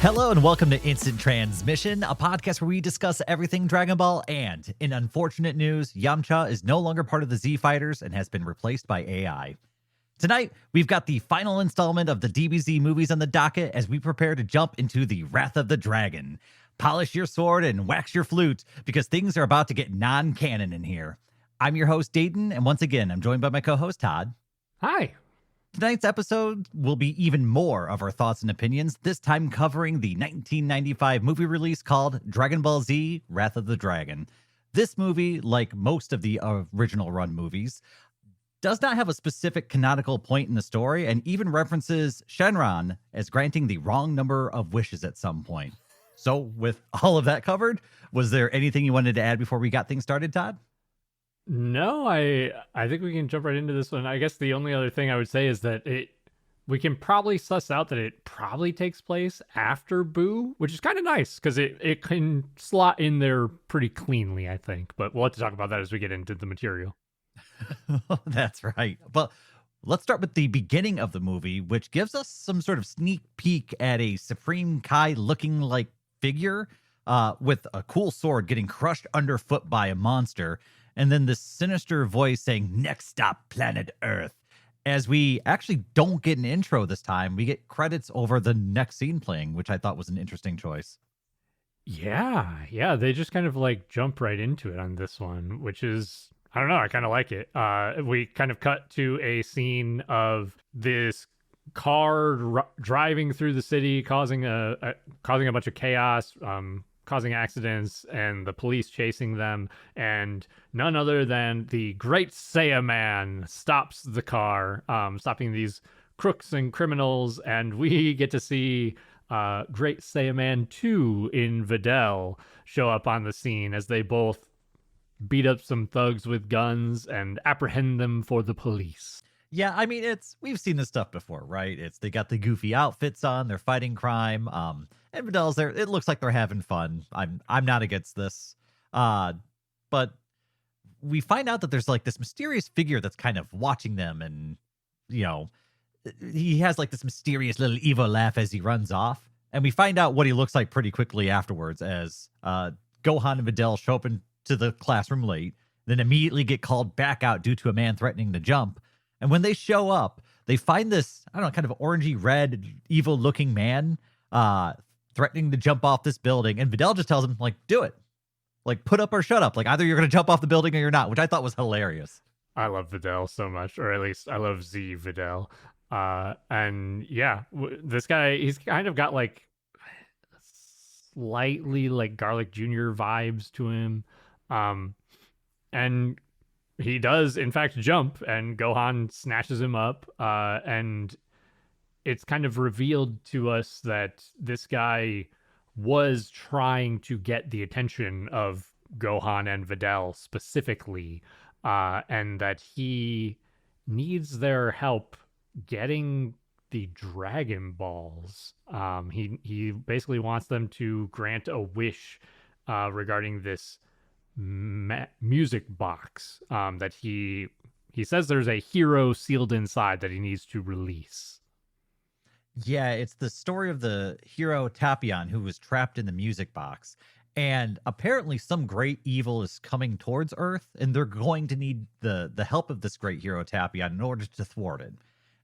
Hello and welcome to Instant Transmission, a podcast where we discuss everything Dragon Ball. And in unfortunate news, Yamcha is no longer part of the Z Fighters and has been replaced by AI. Tonight, we've got the final installment of the DBZ movies on the docket as we prepare to jump into the Wrath of the Dragon. Polish your sword and wax your flute because things are about to get non-canon in here. I'm your host, Dayton, and once again, I'm joined by my co-host, Todd. Hi. Tonight's episode will be even more of our thoughts and opinions, this time covering the 1995 movie release called Dragon Ball Z Wrath of the Dragon. This movie, like most of the original run movies, does not have a specific canonical point in the story and even references Shenron as granting the wrong number of wishes at some point. So with all of that covered, was there anything you wanted to add before we got things started, Todd? No, I think we can jump right into this one. I guess the only other thing I would say is that we can probably suss out that it probably takes place after Boo, which is kind of nice because it can slot in there pretty cleanly, I think. But we'll have to talk about that as we get into the material. That's right. But let's start with the beginning of the movie, which gives us some sort of sneak peek at a Supreme Kai looking like figure with a cool sword getting crushed underfoot by a monster. And then this sinister voice saying, "Next stop, planet Earth." As we actually don't get an intro this time, we get credits over the next scene playing, which I thought was an interesting choice. Yeah, they just kind of like jump right into it on this one, which is, I don't know, I kind of like it. We kind of cut to a scene of this car driving through the city, causing a bunch of chaos, causing accidents, and the police chasing them, and none other than the Great Saiyaman stops the car, stopping these crooks and criminals, and we get to see Great Saiyaman 2 in Videl show up on the scene as they both beat up some thugs with guns and apprehend them for the police. Yeah, I mean, we've seen this stuff before, right? They got the goofy outfits on, they're fighting crime. And Vidal's there. It looks like they're having fun. I'm not against this. But we find out that there's like this mysterious figure that's kind of watching them, and he has like this mysterious little evil laugh as he runs off. And we find out what he looks like pretty quickly afterwards as Gohan and Videl show up into the classroom late, then immediately get called back out due to a man threatening to jump. And when they show up, they find this, I don't know, kind of orangey red, evil looking man threatening to jump off this building. And Videl just tells him, like, do it. Like, put up or shut up. Like, either you're going to jump off the building or you're not, which I thought was hilarious. I love Videl so much, or at least I love Z Videl. And yeah, this guy, he's kind of got like slightly like Garlic Jr. vibes to him. And he does, in fact, jump, and Gohan snatches him up. And it's kind of revealed to us that this guy was trying to get the attention of Gohan and Videl specifically, and that he needs their help getting the Dragon Balls. He basically wants them to grant a wish regarding this music box that he says there's a hero sealed inside that he needs to release. Yeah, it's the story of the hero Tapion who was trapped in the music box. And apparently some great evil is coming towards Earth, and they're going to need the help of this great hero Tapion in order to thwart it.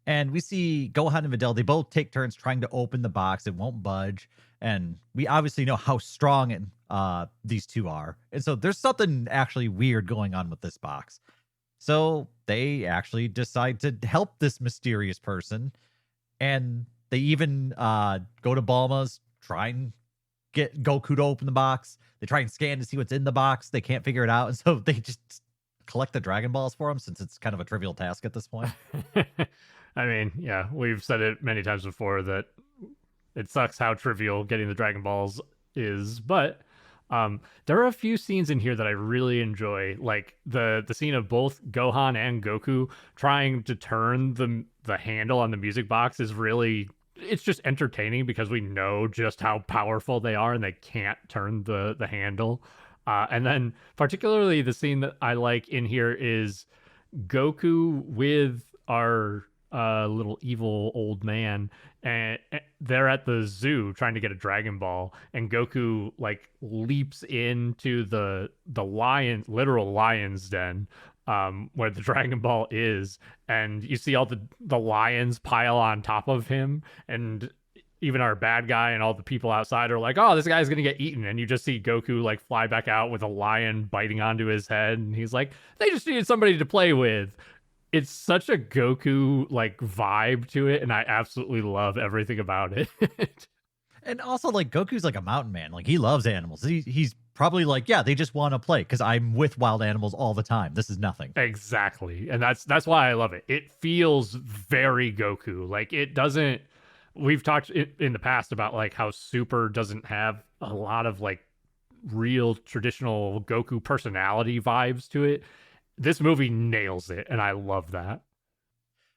And we see Gohan and Videl, they both take turns trying to open the box. It won't budge. And we obviously know how strong these two are. And so there's something actually weird going on with this box. So they actually decide to help this mysterious person. And they even go to Bulma's, try and get Goku to open the box. They try and scan to see what's in the box. They can't figure it out. And so they just collect the Dragon Balls for him, since it's kind of a trivial task at this point. I mean, yeah, we've said it many times before that it sucks how trivial getting the Dragon Balls is, but there are a few scenes in here that I really enjoy, like the scene of both Gohan and Goku trying to turn the handle on the music box is really, it's just entertaining because we know just how powerful they are and they can't turn the handle. And then particularly the scene that I like in here is Goku with our little evil old man, and they're at the zoo trying to get a Dragon Ball, and Goku like leaps into the lion, literal lion's den, where the Dragon Ball is, and you see all the lions pile on top of him, and even our bad guy and all the people outside are like, "Oh, this guy's gonna get eaten," and you just see Goku like fly back out with a lion biting onto his head, and he's like, "They just needed somebody to play with." It's such a Goku like vibe to it, and I absolutely love everything about it. And also, like, Goku's like a mountain man. Like, he loves animals. He's probably like, yeah, they just want to play because I'm with wild animals all the time. This is nothing. Exactly. And that's why I love it. It feels very Goku. Like it doesn't we've talked in the past about like how Super doesn't have a lot of like real traditional Goku personality vibes to it. This movie nails it, and I love that.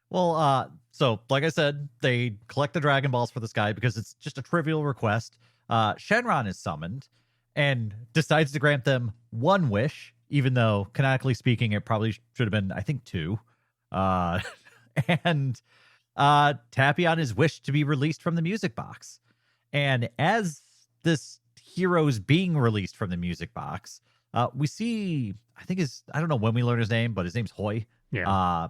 Well, so like I said, they collect the Dragon Balls for this guy because it's just a trivial request. Shenron is summoned and decides to grant them one wish, even though canonically speaking, it probably should have been, I think, two. Uh, and Tapion is wished to be released from the music box. And as this hero's being released from the music box, we see, I don't know when we learn his name, but his name's Hoy. Yeah.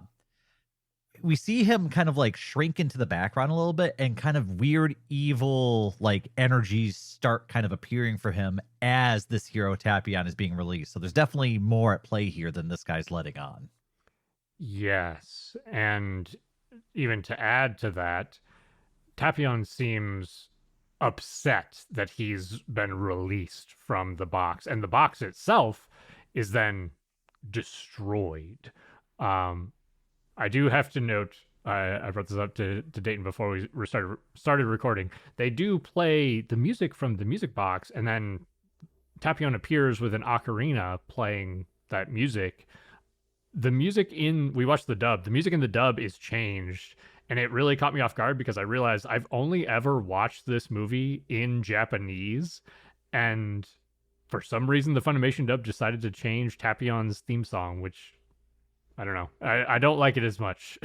We see him kind of like shrink into the background a little bit, and kind of weird, evil, like energies start kind of appearing for him as this hero Tapion is being released. So there's definitely more at play here than this guy's letting on. Yes. And even to add to that, Tapion seems upset that he's been released from the box, and the box itself is then destroyed. I do have to note, I brought this up to Dayton before we started recording. They do play the music from the music box, and then Tapion appears with an ocarina playing that music. We watched the dub. The music in the dub is changed, and it really caught me off guard because I realized I've only ever watched this movie in Japanese, and for some reason the Funimation dub decided to change Tapion's theme song, which I don't know. I don't like it as much.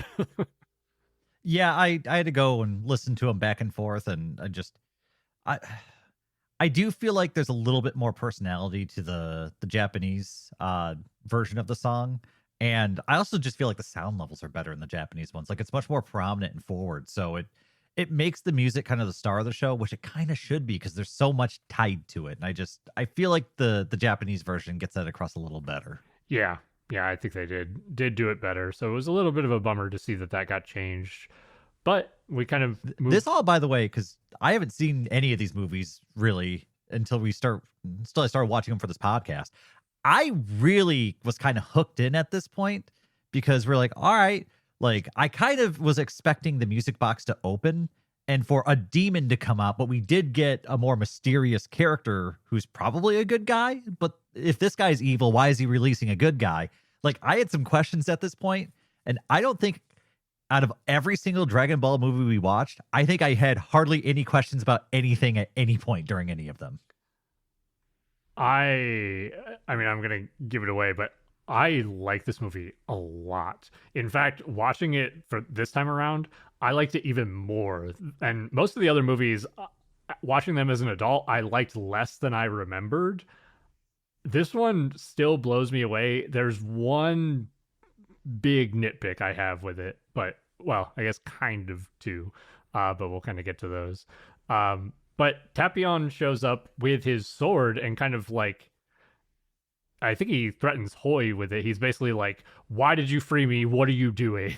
Yeah, I had to go and listen to him back and forth, and I I do feel like there's a little bit more personality to the Japanese version of the song. And I also just feel like the sound levels are better in the Japanese ones. Like, it's much more prominent and forward. So it makes the music kind of the star of the show, which it kind of should be because there's so much tied to it. And I feel like the Japanese version gets that across a little better. Yeah. Yeah, I think they did do it better. So it was a little bit of a bummer to see that got changed. But we kind of moved. This all, by the way, because I haven't seen any of these movies really until I started watching them for this podcast. I really was kind of hooked in at this point because we're like, all right, like I kind of was expecting the music box to open and for a demon to come out, but we did get a more mysterious character who's probably a good guy. But if this guy's evil, why is he releasing a good guy? Like, I had some questions at this point, and I don't think out of every single Dragon Ball movie we watched, I think I had hardly any questions about anything at any point during any of them. I mean, I'm gonna give it away, but I like this movie a lot. In fact, watching it for this time around, I liked it even more. And most of the other movies, watching them as an adult, I liked less than I remembered. This one still blows me away. There's one big nitpick I have with it, but well, I guess kind of two, but we'll kind of get to those. But Tapion shows up with his sword and kind of like, I think he threatens Hoy with it. He's basically like, "Why did you free me? What are you doing?"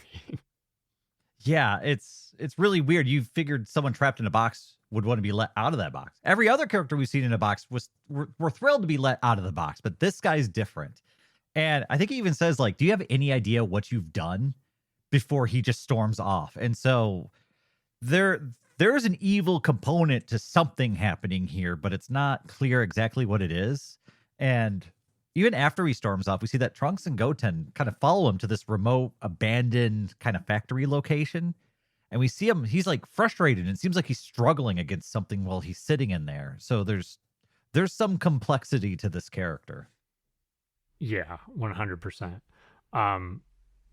Yeah, it's really weird. You figured someone trapped in a box would want to be let out of that box. Every other character we've seen in a box we're thrilled to be let out of the box, but this guy's different. And I think he even says like, "Do you have any idea what you've done?" before he just storms off. And so there's an evil component to something happening here, but it's not clear exactly what it is. And even after he storms off, we see that Trunks and Goten kind of follow him to this remote, abandoned kind of factory location. And we see him, he's like frustrated, and it seems like he's struggling against something while he's sitting in there. So there's some complexity to this character. Yeah, 100%.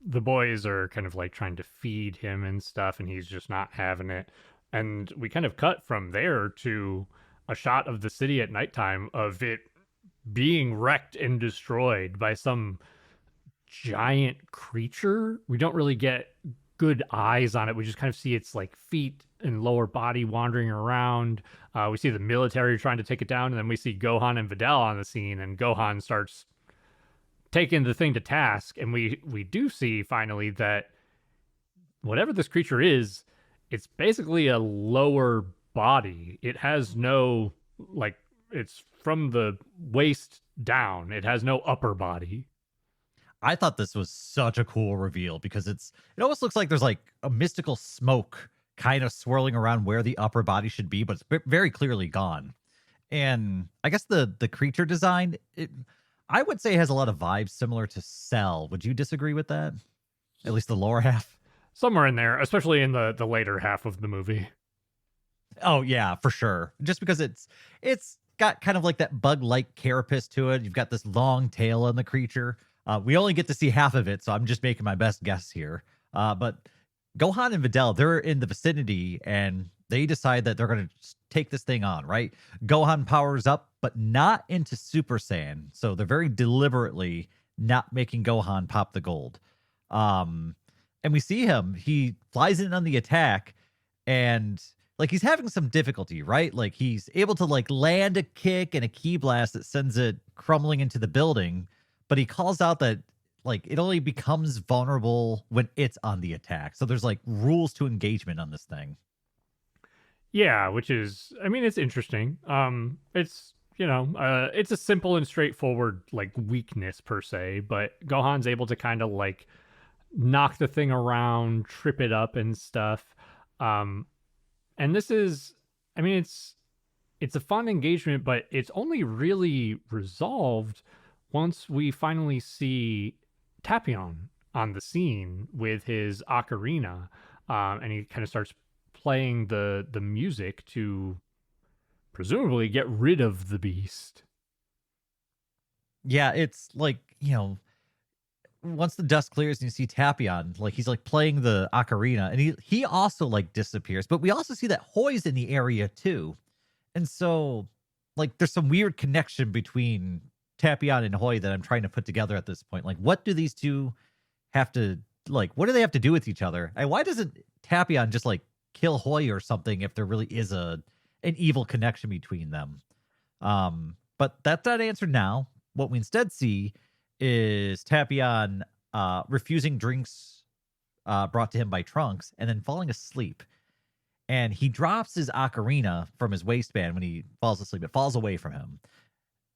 the boys are kind of like trying to feed him and stuff, and he's just not having it. And we kind of cut from there to a shot of the city at nighttime of it being wrecked and destroyed by some giant creature. We don't really get good eyes on it. We just kind of see its like feet and lower body wandering around. We see the military trying to take it down, and then we see Gohan and Videl on the scene, and Gohan starts taking the thing to task. And we do see finally that whatever this creature is, it's basically a lower body. It has no like it's from the waist down. It has no upper body. I thought this was such a cool reveal because it almost looks like there's like a mystical smoke kind of swirling around where the upper body should be, but it's very clearly gone. And I guess the creature design, I would say has a lot of vibes similar to Cell. Would you disagree with that? At least the lower half? Somewhere in there, especially in the later half of the movie. Oh yeah, for sure. Just because it's got kind of like that bug-like carapace to it. You've got this long tail on the creature. We only get to see half of it, so I'm just making my best guess here. But Gohan and Videl, they're in the vicinity, and they decide that they're going to take this thing on, right? Gohan powers up, but not into Super Saiyan. So they're very deliberately not making Gohan pop the gold. And we see him. He flies in on the attack, and like he's having some difficulty, right? Like he's able to like land a kick and a key blast that sends it crumbling into the building, but he calls out that like it only becomes vulnerable when it's on the attack. So there's like rules to engagement on this thing. Yeah, which is, I mean, it's interesting. It's it's a simple and straightforward like weakness per se, but Gohan's able to kind of like knock the thing around, trip it up and stuff. And this is, I mean, it's a fun engagement, but it's only really resolved once we finally see Tapion on the scene with his ocarina, and he kind of starts playing the music to presumably get rid of the beast. Yeah, it's like, once the dust clears and you see Tapion, like he's like playing the ocarina, and he also like disappears. But we also see that Hoy's in the area too. And so like there's some weird connection between Tapion and Hoy that I'm trying to put together at this point. Like, what do these two have to like? What do they have to do with each other? And why doesn't Tapion just like kill Hoy or something if there really is an evil connection between them? But that's not answered now. What we instead see is Tapion refusing drinks brought to him by Trunks and then falling asleep. And he drops his ocarina from his waistband when he falls asleep. It falls away from him.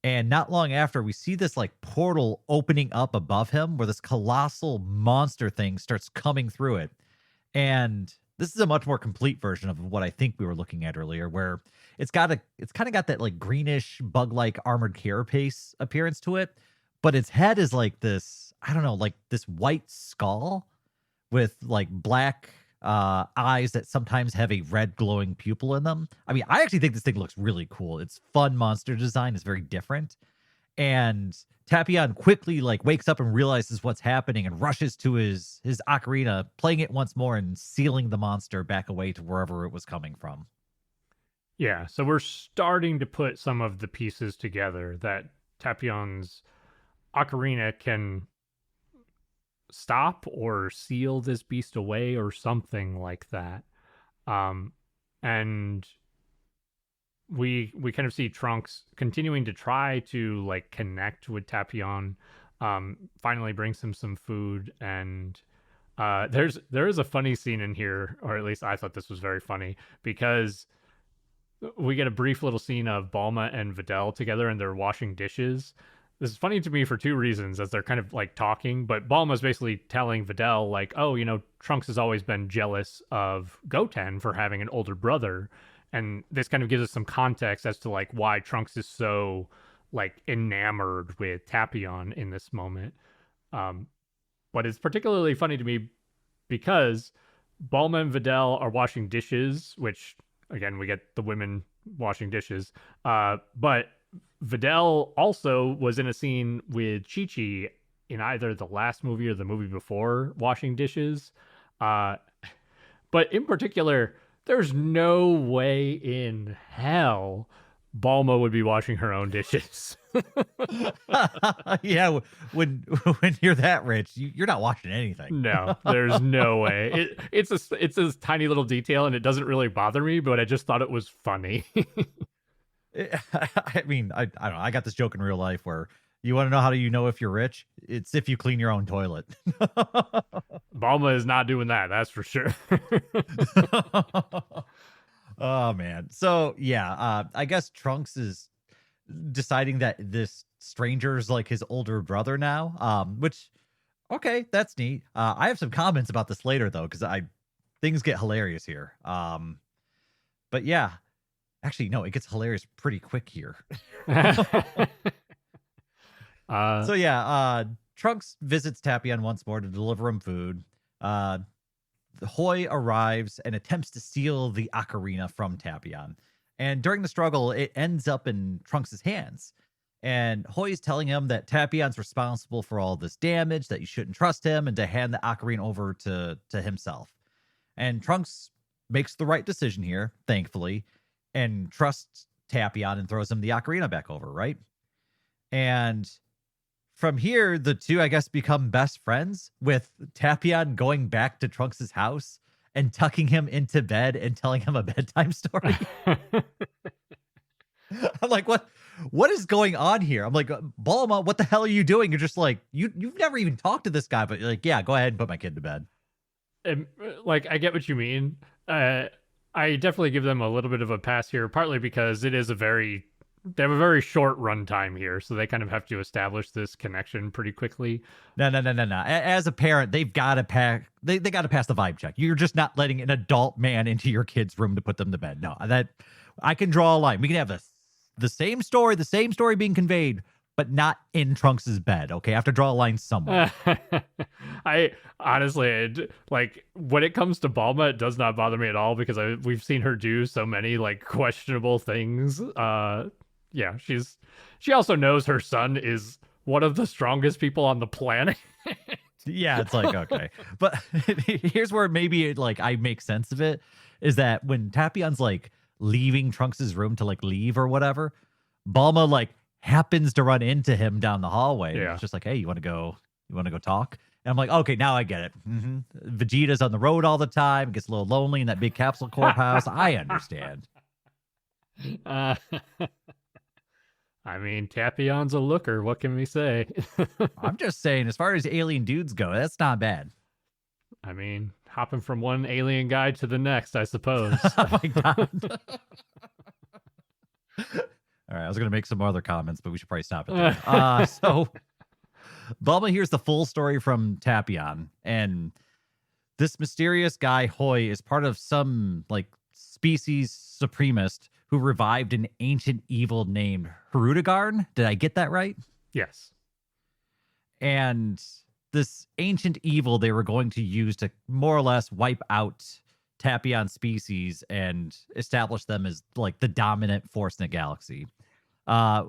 And not long after, we see this like portal opening up above him where this colossal monster thing starts coming through it. And this is a much more complete version of what I think we were looking at earlier, where it's kind of got that like greenish bug-like armored carapace appearance to it. But its head is like this, I don't know, like this white skull with like black eyes that sometimes have a red glowing pupil in them. I mean, I actually think this thing looks really cool. It's fun monster design. It's very different. And Tapion quickly like wakes up and realizes what's happening and rushes to his ocarina, playing it once more and sealing the monster back away to wherever it was coming from. Yeah, so we're starting to put some of the pieces together that Tapion's ocarina can stop or seal this beast away or something like that. And we kind of see Trunks continuing to try to like connect with Tapion, finally brings him some food. And there is a funny scene in here, or at least I thought this was very funny, because we get a brief little scene of Bulma and Videl together and they're washing dishes. This is funny to me for two reasons, as they're kind of like talking, but Bulma's basically telling Videl like, oh, Trunks has always been jealous of Goten for having an older brother. And this kind of gives us some context as to like why Trunks is so like enamored with Tapion in this moment. But it's particularly funny to me because Bulma and Videl are washing dishes, which again, we get the women washing dishes. But Videl also was in a scene with Chi-Chi in either the last movie or the movie before washing dishes. Uh, but in particular, there's no way in hell Balma would be washing her own dishes. Yeah, when you're that rich, you're not watching anything. No, there's no way. It's a tiny little detail, and it doesn't really bother me, but I just thought it was funny. I mean, I don't know. I got this joke in real life where you want to know how do you know if you're rich? It's if you clean your own toilet. Balma is not doing that. That's for sure. Oh man. So yeah, I guess Trunks is deciding that this stranger's like his older brother now. Which okay, that's neat. I have some comments about this later though, because I things get hilarious here. But yeah, actually no, it gets hilarious pretty quick here. So yeah, Trunks visits Tapion once more to deliver him food. Hoy arrives and attempts to steal the ocarina from Tapion. And during the struggle, it ends up in Trunks' hands. And Hoy is telling him that Tapion's responsible for all this damage, that you shouldn't trust him, and to hand the ocarina over to himself. And Trunks makes the right decision here, thankfully, and trusts Tapion and throws him the ocarina back over, right? And from here, the two, I guess, become best friends, with Tapion going back to Trunks' house and tucking him into bed and telling him a bedtime story. I'm like, what is going on here? I'm like, Bulma, what the hell are you doing? You're just like, you've never even talked to this guy, but you're like, yeah, go ahead and put my kid to bed. And, like, I get what you mean. I definitely give them a little bit of a pass here, partly because they have a very short runtime here, so they kind of have to establish this connection pretty quickly. No. As a parent, they've got to they got to pass the vibe check. You're just not letting an adult man into your kid's room to put them to bed. No, that I can draw a line. We can have the same story being conveyed, but not in Trunks' bed. Okay, I have to draw a line somewhere. I honestly, like, when it comes to Bulma, it does not bother me at all, because we've seen her do so many like questionable things. Yeah, she also knows her son is one of the strongest people on the planet. Yeah, it's like, okay. But here's where maybe like I make sense of it, is that when Tapion's like leaving Trunks' room to like leave or whatever, Bulma like happens to run into him down the hallway. Yeah. It's just like, hey, you want to go talk? And I'm like, okay, now I get it. Vegeta's on the road all the time, gets a little lonely in that big capsule corp house. I understand. I mean, Tapion's a looker. What can we say? I'm just saying, as far as alien dudes go, that's not bad. I mean, hopping from one alien guy to the next, I suppose. Oh my god. All right, I was going to make some other comments, but we should probably stop it there. So Bulma hears the full story from Tapion, and this mysterious guy, Hoy, is part of some like species supremacist who revived an ancient evil named Hirudegarn. Did I get that right? Yes. And this ancient evil they were going to use to more or less wipe out Tapion species and establish them as like the dominant force in the galaxy.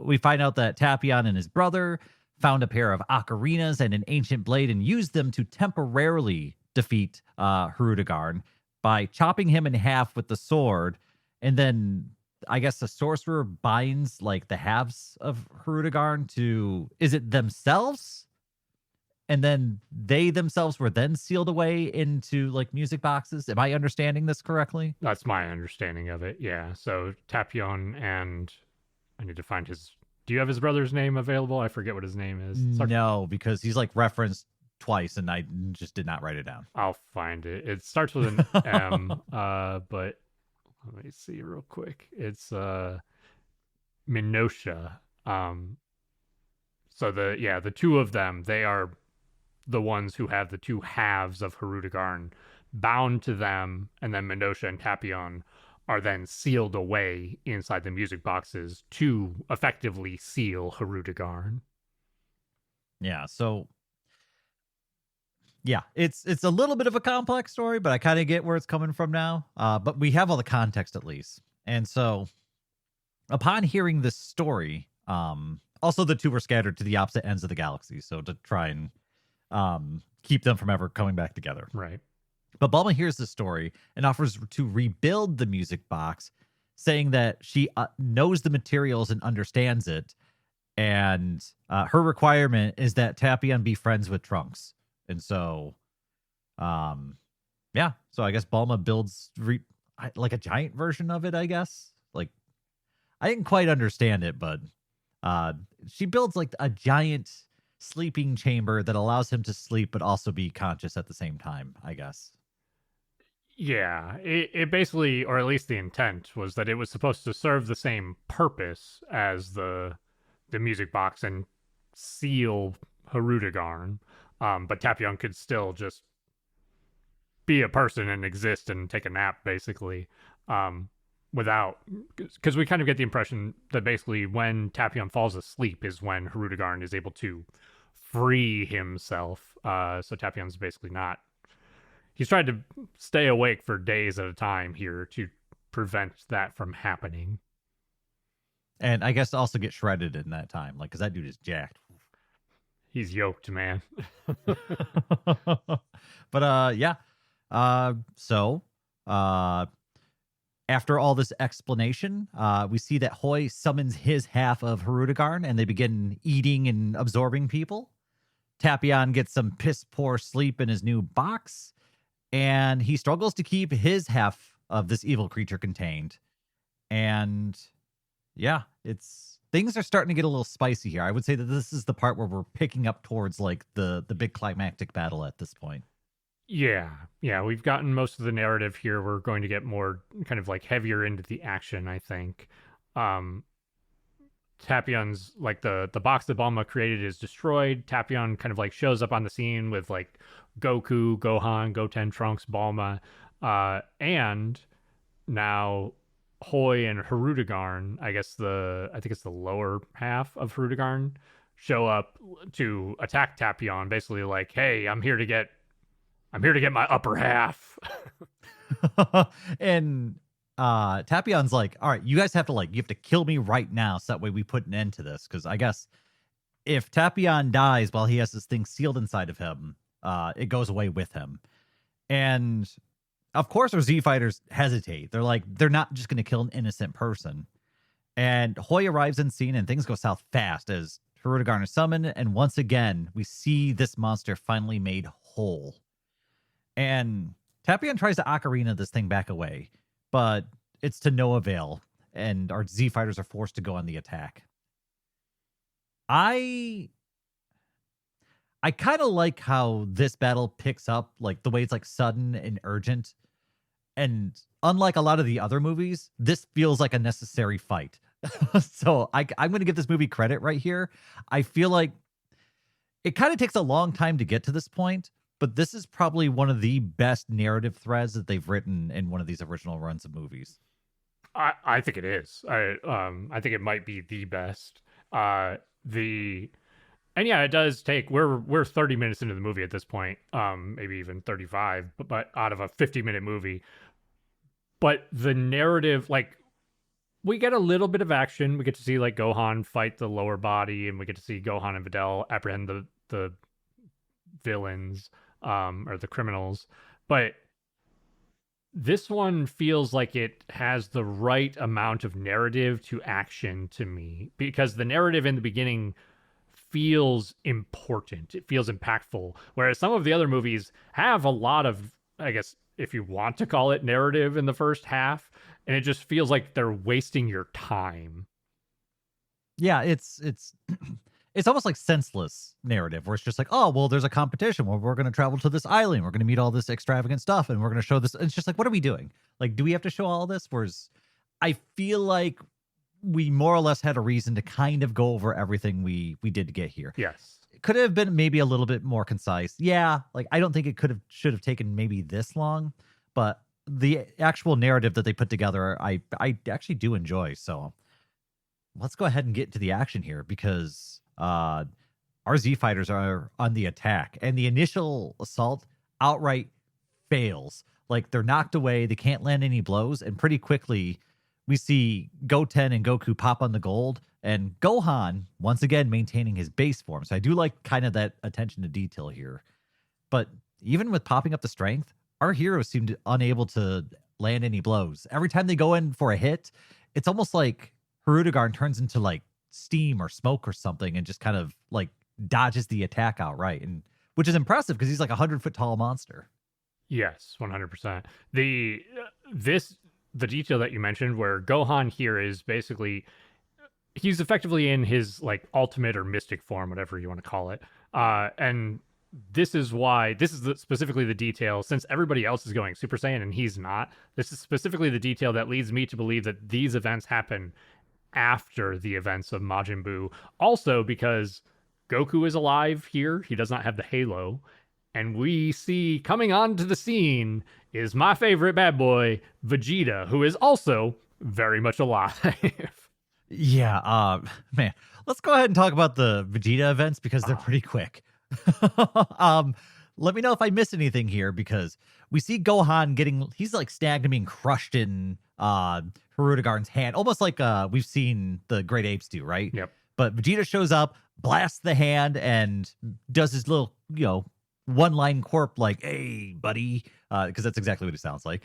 We find out that Tapion and his brother found a pair of ocarinas and an ancient blade and used them to temporarily defeat Hirudegarn by chopping him in half with the sword. And then I guess the sorcerer binds like the halves of Hirudegarn to, is it themselves? And then they themselves were then sealed away into like music boxes. Am I understanding this correctly? That's my understanding of it. Yeah. So Tapion and I need to find his. Do you have his brother's name available? I forget what his name is. No, because he's like referenced twice and I just did not write it down. I'll find it. It starts with an M, but let me see real quick. It's Minosha. So the two of them, they are the ones who have the two halves of Hirudegarn bound to them, and then Minosha and Tapion are then sealed away inside the music boxes to effectively seal Hirudegarn. Yeah, so yeah, it's a little bit of a complex story, but I kind of get where it's coming from now. But we have all the context at least. And so upon hearing this story, also the two were scattered to the opposite ends of the galaxy. So to try and keep them from ever coming back together. Right. But Bulma hears the story and offers to rebuild the music box, saying that she knows the materials and understands it. And her requirement is that Tapion be friends with Trunks. And so, yeah. So I guess Bulma builds like a giant version of it, I guess. Like, I didn't quite understand it, but she builds like a giant sleeping chamber that allows him to sleep but also be conscious at the same time, I guess. Yeah, it basically, or at least the intent was that it was supposed to serve the same purpose as the music box and seal Harudagarn, but Tapion could still just be a person and exist and take a nap, basically, without, because we kind of get the impression that basically when Tapion falls asleep is when Harudagarn is able to free himself. So Tapion's basically not. He's tried to stay awake for days at a time here to prevent that from happening. And I guess also get shredded in that time, like, because that dude is jacked. He's yoked, man. But yeah. So after all this explanation, we see that Hoi summons his half of Harudagarn and they begin eating and absorbing people. Tapion gets some piss poor sleep in his new box, and he struggles to keep his half of this evil creature contained. And yeah, things are starting to get a little spicy here. I would say that this is the part where we're picking up towards like the big climactic battle at this point. Yeah, we've gotten most of the narrative here. We're going to get more kind of like heavier into the action, I think. Tapion's like the box that Bulma created is destroyed. Tapion kind of like shows up on the scene with like Goku, Gohan, Goten, Trunks, Bulma, and now Hoi and Harudagarn, I think it's the lower half of Harudagarn, show up to attack Tapion, basically like, hey, I'm here to get my upper half. And Tapion's like, all right, you guys have to kill me right now so that way we put an end to this. Because I guess if Tapion dies while he has this thing sealed inside of him, it goes away with him. And of course our Z fighters hesitate. They're like, they're not just going to kill an innocent person. And Hoi arrives in scene and things go south fast as Harudagarn is summoned. And once again, we see this monster finally made whole. And Tapion tries to ocarina this thing back away, but it's to no avail. And our Z fighters are forced to go on the attack. I kind of like how this battle picks up, like the way it's like sudden and urgent. And unlike a lot of the other movies, this feels like a necessary fight. So I'm going to give this movie credit right here. I feel like it kind of takes a long time to get to this point, but this is probably one of the best narrative threads that they've written in one of these original runs of movies. I think it is. I think it might be the best. And yeah, it does take. We're 30 minutes into the movie at this point, maybe even 35, but out of a 50-minute movie. But the narrative, like, we get a little bit of action. We get to see like Gohan fight the lower body, and we get to see Gohan and Videl apprehend the villains, or the criminals. But this one feels like it has the right amount of narrative to action to me, because the narrative in the beginning feels important. It feels impactful. Whereas some of the other movies have a lot of, I guess, if you want to call it narrative in the first half, and it just feels like they're wasting your time. Yeah, it's it's almost like senseless narrative where it's just like, oh, well, there's a competition where we're going to travel to this island. We're going to meet all this extravagant stuff and we're going to show this. It's just like, what are we doing? Like, do we have to show all this? Whereas I feel like we more or less had a reason to kind of go over everything we did to get here. Yes. It could have been maybe a little bit more concise. Yeah. Like, I don't think it should have taken maybe this long, but the actual narrative that they put together, I actually do enjoy. So let's go ahead and get to the action here, because our Z fighters are on the attack, and the initial assault outright fails. Like, they're knocked away, they can't land any blows, and pretty quickly we see Goten and Goku pop on the gold, and Gohan once again maintaining his base form. So I do like kind of that attention to detail here. But even with popping up the strength, our heroes seemed unable to land any blows. Every time they go in for a hit, it's almost like Hirudegarn turns into like steam or smoke or something and just kind of like dodges the attack outright, and which is impressive because he's like 100-foot tall monster. Yes, 100%. The detail that you mentioned where Gohan here is basically he's effectively in his like ultimate or mystic form, whatever you want to call it. And this is why specifically the detail, since everybody else is going Super Saiyan and he's not, this is specifically the detail that leads me to believe that these events happen after the events of Majin Buu. Also because Goku is alive here. He does not have the halo. And we see coming onto the scene is my favorite bad boy, Vegeta, who is also very much alive. Yeah, man, let's go ahead and talk about the Vegeta events because they're pretty quick. Let me know if I missed anything here because we see Gohan he's like snagged and being crushed in Hirudegarn's hand, almost like we've seen the Great Apes do, right? Yep. But Vegeta shows up, blasts the hand, and does his little, one-line corp like, "Hey, buddy," because that's exactly what it sounds like.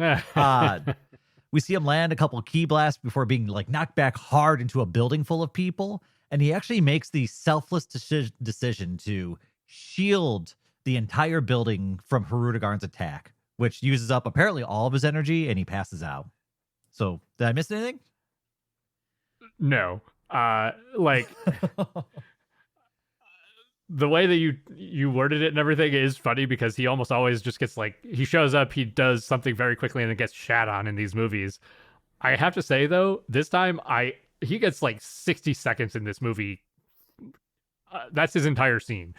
We see him land a couple of key blasts before being like knocked back hard into a building full of people, and he actually makes the selfless decision to shield the entire building from Hirudegarn's attack, which uses up apparently all of his energy, and he passes out. So, did I miss anything? No. Like the way that you worded it and everything is funny because he almost always just gets like, he shows up, he does something very quickly and then gets shat on in these movies. I have to say though, this time he gets like 60 seconds in this movie. That's his entire scene.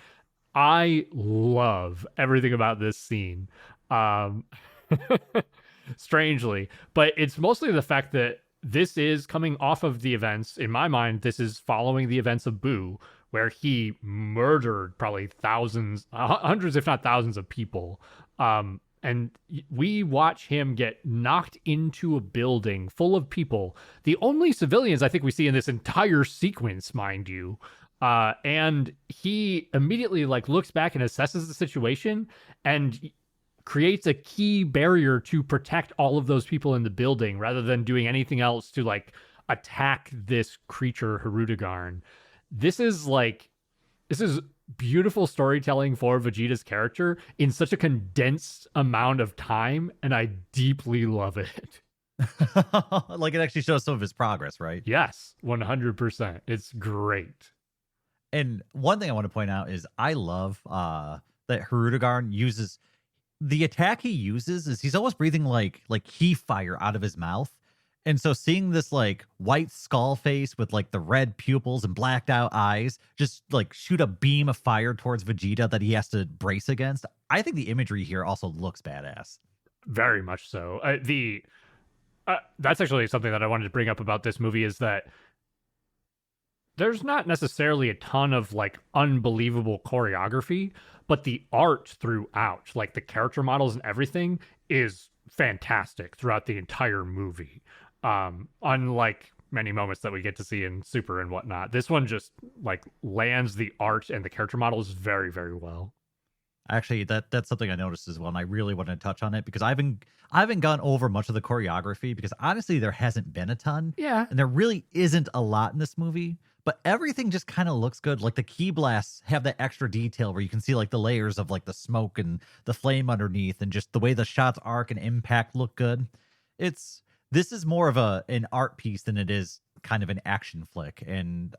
I love everything about this scene. Strangely, but it's mostly the fact that this is coming off of the events. In my mind, this is following the events of Buu, where he murdered probably thousands, hundreds, if not thousands of people. And we watch him get knocked into a building full of people. The only civilians I think we see in this entire sequence, mind you. And he immediately like looks back and assesses the situation and creates a key barrier to protect all of those people in the building rather than doing anything else to like attack this creature Hirudegarn. This is beautiful storytelling for Vegeta's character in such a condensed amount of time, and I deeply love it. Like it actually shows some of his progress, right? Yes, 100%. It's great. And one thing I want to point out is I love that Hirudegarn uses the attack he uses is he's almost breathing like key fire out of his mouth. And so seeing this like white skull face with like the red pupils and blacked out eyes just like shoot a beam of fire towards Vegeta that he has to brace against, I think the imagery here also looks badass. Very much so. That's actually something that I wanted to bring up about this movie is that there's not necessarily a ton of like unbelievable choreography, but the art throughout, like the character models and everything, is fantastic throughout the entire movie. Unlike many moments that we get to see in Super and whatnot, this one just like lands the art and the character models very, very well. Actually, that's something I noticed as well, and I really want to touch on it because I haven't gone over much of the choreography because honestly, there hasn't been a ton. Yeah, and there really isn't a lot in this movie. But everything just kind of looks good. Like the key blasts have that extra detail where you can see like the layers of like the smoke and the flame underneath, and just the way the shots arc and impact look good. This is more of an art piece than it is kind of an action flick. And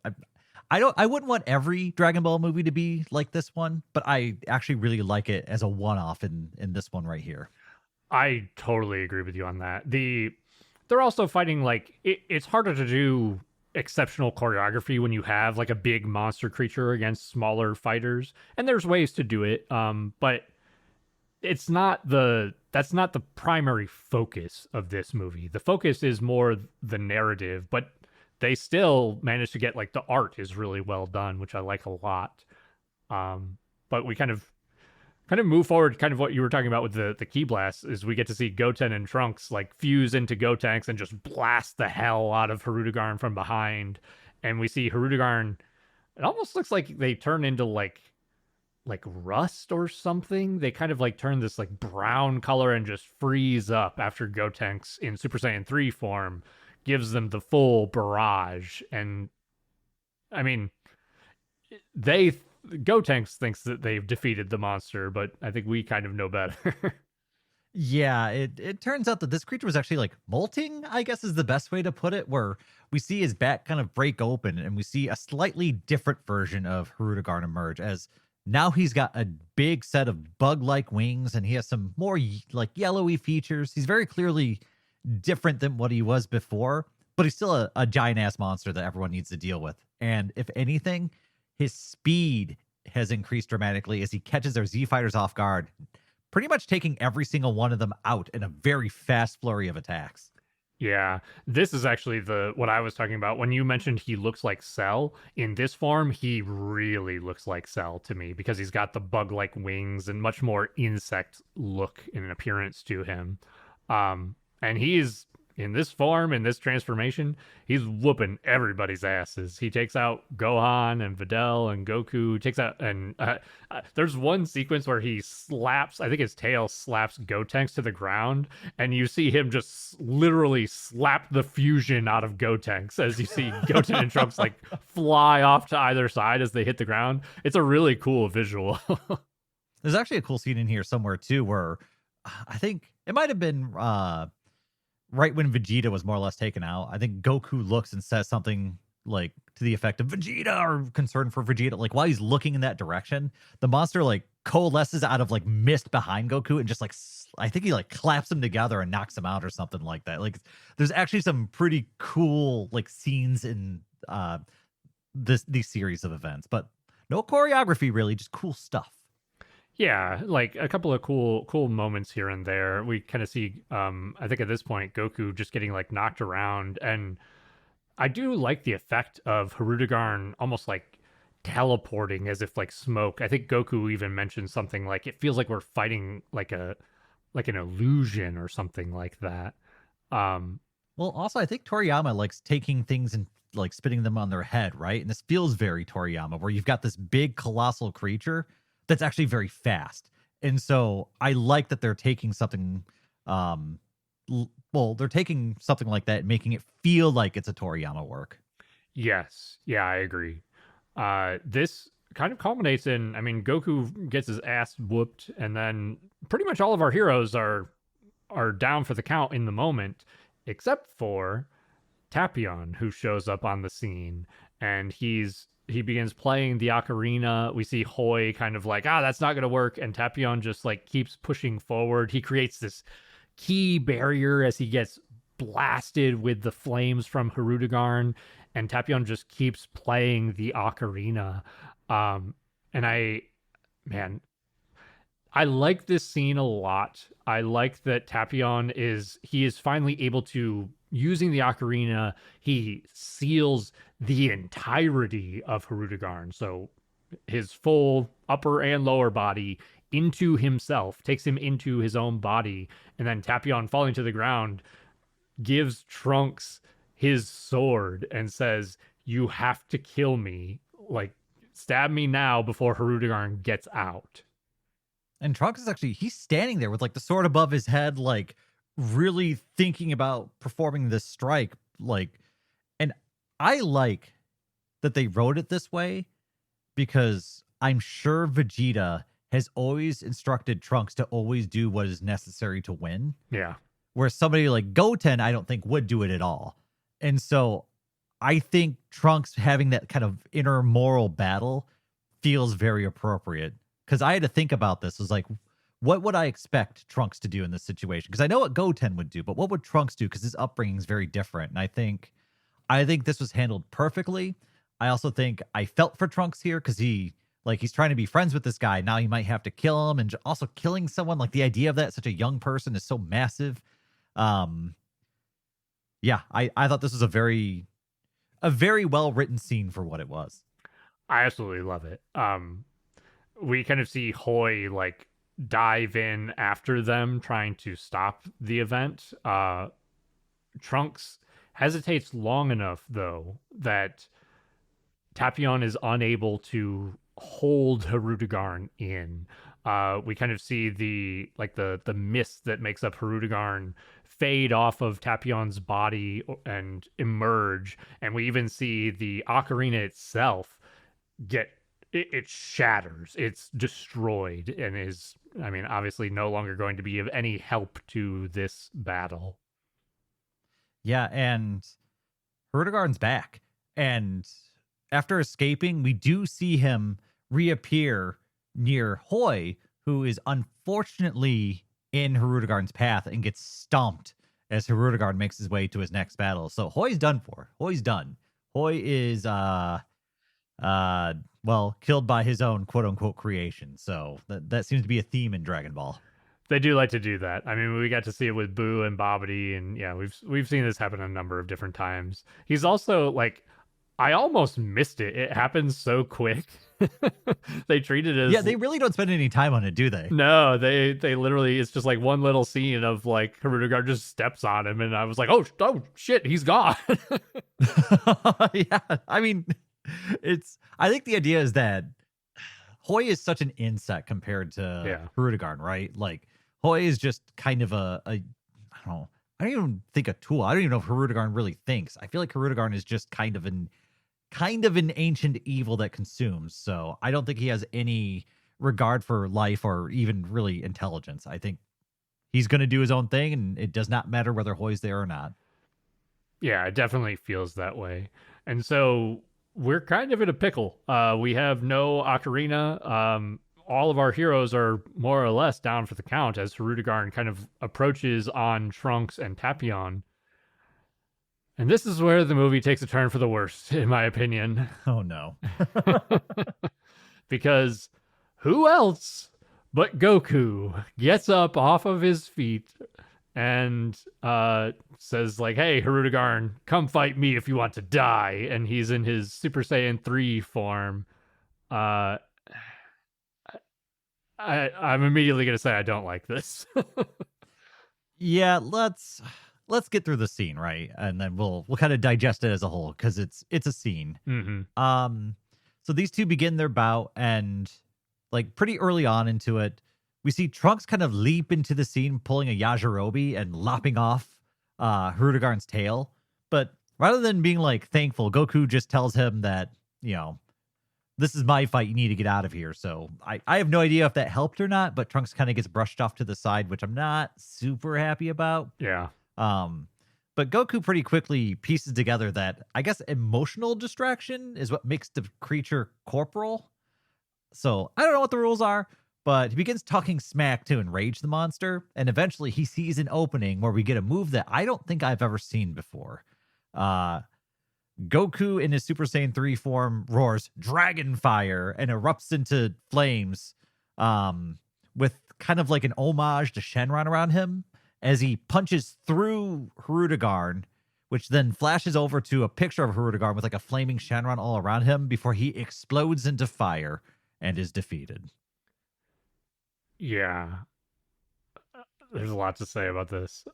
I wouldn't want every Dragon Ball movie to be like this one, but I actually really like it as a one-off in this one right here. I totally agree with you on that. They're also fighting like it's harder to do exceptional choreography when you have like a big monster creature against smaller fighters, and there's ways to do it, but that's not the primary focus of this movie. The focus is more the narrative, but they still manage to get like the art is really well done, which I like a lot. But we kind of kind of move forward, kind of what you were talking about with the key blast, is we get to see Goten and Trunks like fuse into Gotenks and just blast the hell out of Hirudegarn from behind. And we see Hirudegarn, it almost looks like they turn into like rust or something. They kind of like turn this like brown color and just freeze up after Gotenks in Super Saiyan 3 form gives them the full barrage. And I mean, they Gotenks thinks that they've defeated the monster, but I think we kind of know better. Yeah, it turns out that this creature was actually like molting, I guess is the best way to put it, where we see his back kind of break open and we see a slightly different version of Hirudegarn emerge as now he's got a big set of bug-like wings and he has some more like yellowy features. He's very clearly different than what he was before, but he's still a giant ass monster that everyone needs to deal with. And if anything, his speed has increased dramatically as he catches their Z fighters off guard, pretty much taking every single one of them out in a very fast flurry of attacks. Yeah, this is actually the what I was talking about when you mentioned he looks like Cell. In this form, he really looks like Cell to me because he's got the bug-like wings and much more insect look and appearance to him. And he's in this form, in this transformation, he's whooping everybody's asses. He takes out Gohan and Videl and Goku. Takes out and there's one sequence where he slaps, I think his tail slaps Gotenks to the ground, and you see him just literally slap the fusion out of Gotenks as you see Goten and Trunks like fly off to either side as they hit the ground. It's a really cool visual. There's actually a cool scene in here somewhere too where I think it might have been right when Vegeta was more or less taken out. I think Goku looks and says something like to the effect of Vegeta or concern for Vegeta. Like while he's looking in that direction, the monster like coalesces out of like mist behind Goku and just like I think he like claps them together and knocks them out or something like that. Like there's actually some pretty cool like scenes in these series of events, but no choreography really, just cool stuff. Yeah, like a couple of cool moments here and there. We kind of see I think at this point Goku just getting like knocked around, and I do like the effect of Hirudegarn almost like teleporting as if like smoke. I think Goku even mentioned something like it feels like we're fighting like an illusion or something like that. Um Well, also I think Toriyama likes taking things and like spinning them on their head, right? And this feels very Toriyama, where you've got this big colossal creature that's actually very fast. And so I like that they're taking something they're taking something like that and making it feel like it's a Toriyama work. yes, yeah, I agree. This kind of culminates in, I mean, Goku gets his ass whooped, and then pretty much all of our heroes are down for the count in the moment, except for Tapion, who shows up on the scene, and he begins playing the ocarina. We see Hoy kind of like, that's not gonna work, and Tapion just like keeps pushing forward. He creates this key barrier as he gets blasted with the flames from Hirudegarn, and Tapion just keeps playing the ocarina. And man, I like this scene a lot. I like that Tapion is finally able to, using the ocarina, he seals the entirety of Hirudegarn. So his full upper and lower body into himself, takes him into his own body, and then Tapion falling to the ground gives Trunks his sword and says, "You have to kill me. Like, stab me now before Hirudegarn gets out." And Trunks is actually he's standing there with like the sword above his head, like really thinking about performing this strike. Like, and I like that they wrote it this way because I'm sure Vegeta has always instructed Trunks to always do what is necessary to win. Yeah. Where somebody like Goten, I don't think would do it at all. And so I think Trunks having that kind of inner moral battle feels very appropriate. Because I had to think about this. Was like, what would I expect Trunks to do in this situation? Because I know what Goten would do, but what would Trunks do? Because his upbringing is very different. And I think this was handled perfectly. I also think I felt for Trunks here because he's trying to be friends with this guy. Now he might have to kill him, and also killing someone, like the idea of that, such a young person, is so massive. Yeah, I thought this was a very well written scene for what it was. I absolutely love it. We kind of see Hoy like dive in after them, trying to stop the event. Trunks hesitates long enough, though, that Tapion is unable to hold Hirudegarn in. We kind of see the mist that makes up Hirudegarn fade off of Tapion's body and emerge, and we even see the ocarina itself get it shatters, it's destroyed, and is, I mean, obviously no longer going to be of any help to this battle. Yeah, and Hirudegarn's back. And after escaping, we do see him reappear near Hoy, who is unfortunately in Hirudegarn's path and gets stomped as Hirudegarn makes his way to his next battle. So Hoy's done for. Hoy's done. Hoy is well, killed by his own quote unquote creation. So that seems to be a theme in Dragon Ball. They do like to do that. I mean, we got to see it with Boo and Bobbity, and yeah, we've seen this happen a number of different times. He's also like, I almost missed it. It happens so quick. They treat it as, yeah, they really don't spend any time on it, do they? No, they literally, it's just like one little scene of like Hirudegarn just steps on him, and I was like, oh shit, he's gone. Yeah, I mean, I think the idea is that Hoy is such an insect compared to Hirudegarn, right? Like Hoy is just kind of I don't even think a tool. I don't even know if Hirudegarn really thinks. I feel like Hirudegarn is just kind of an ancient evil that consumes. So I don't think he has any regard for life or even really intelligence. I think he's going to do his own thing, and it does not matter whether Hoy's there or not. Yeah, it definitely feels that way. And so we're kind of in a pickle. We have no ocarina. All of our heroes are more or less down for the count as Hirudegarn kind of approaches on Trunks and Tapion. And this is where the movie takes a turn for the worst, in my opinion. Oh, no. Because who else but Goku gets up off of his feet and says, like, hey, Hirudegarn, come fight me if you want to die. And he's in his Super Saiyan 3 form. I'm immediately going to say I don't like this. Yeah, let's get through the scene, right? And then we'll kind of digest it as a whole, because it's a scene. Mm-hmm. So these two begin their bout, and like pretty early on into it, we see Trunks kind of leap into the scene, pulling a Yajirobe and lopping off Hirudegarn's tail. But rather than being like thankful, Goku just tells him that, this is my fight, you need to get out of here. So I have no idea if that helped or not, but Trunks kind of gets brushed off to the side, which I'm not super happy about. Yeah. But Goku pretty quickly pieces together that, I guess, emotional distraction is what makes the creature corporal. So I don't know what the rules are, but he begins talking smack to enrage the monster, and eventually he sees an opening where we get a move that I don't think I've ever seen before. Goku in his Super Saiyan 3 form roars Dragon Fire and erupts into flames, with kind of like an homage to Shenron around him, as he punches through Hirudegarn, which then flashes over to a picture of Hirudegarn with like a flaming Shenron all around him before he explodes into fire and is defeated. Yeah. There's a lot to say about this.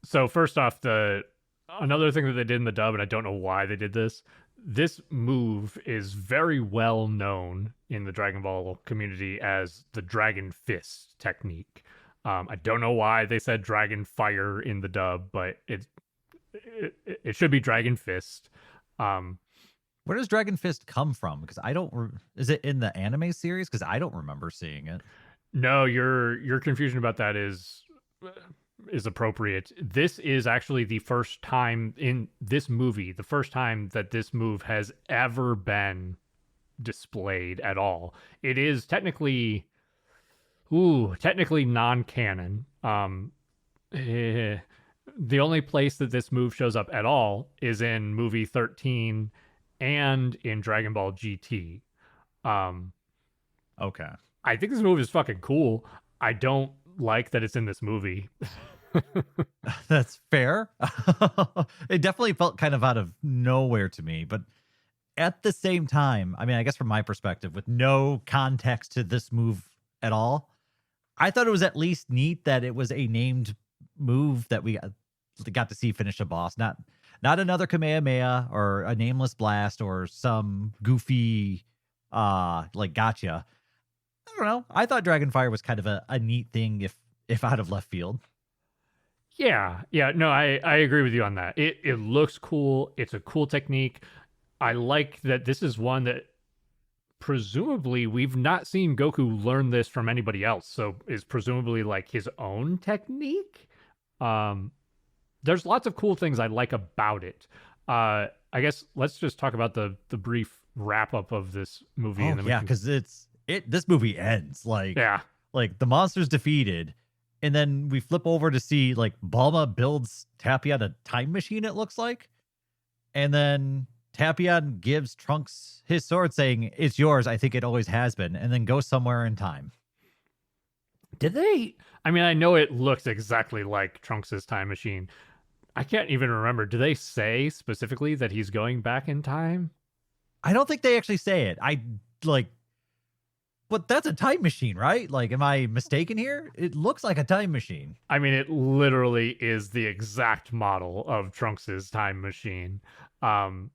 So first off, another thing that they did in the dub, and I don't know why they did this, this move is very well known in the Dragon Ball community as the Dragon Fist technique. I don't know why they said Dragon Fire in the dub, but it should be Dragon Fist. Where does Dragon Fist come from? Because I don't. Is it in the anime series? Because I don't remember seeing it. No, your confusion about that is appropriate. This is actually the first time in this movie, the first time that this move has ever been displayed at all. It is technically non-canon. The only place that this move shows up at all is in movie 13 and in Dragon Ball GT. Okay. I think this move is fucking cool. I don't like that it's in this movie. That's fair. It definitely felt kind of out of nowhere to me, but at the same time, I mean, I guess from my perspective, with no context to this move at all. I thought it was at least neat that it was a named move that we got to see finish a boss, not another Kamehameha or a nameless blast or some goofy like gotcha. I don't know. I thought Dragonfire was kind of a neat thing if out of left field. Yeah, yeah, no, I agree with you on that. It looks cool. It's a cool technique. I like that this is one that presumably we've not seen Goku learn this from anybody else, so is presumably like his own technique. Um, there's lots of cool things I like about it. I guess let's just talk about the brief wrap up of this movie, Oh and then we yeah, can. because this movie ends Yeah, like the monster's defeated, and then we flip over to see like Bulma builds Tapion a time machine. It looks like, and then Tapion gives Trunks his sword, saying, "It's yours. I think it always has been," and then goes somewhere in time. did they? I mean, I know it looks exactly like Trunks' time machine. I can't even remember. Do they say specifically that he's going back in time? I don't think they actually say it. Like, but that's a time machine, right? Like, am I mistaken here? It looks like a time machine. I mean, it literally is the exact model of Trunks' time machine. Um,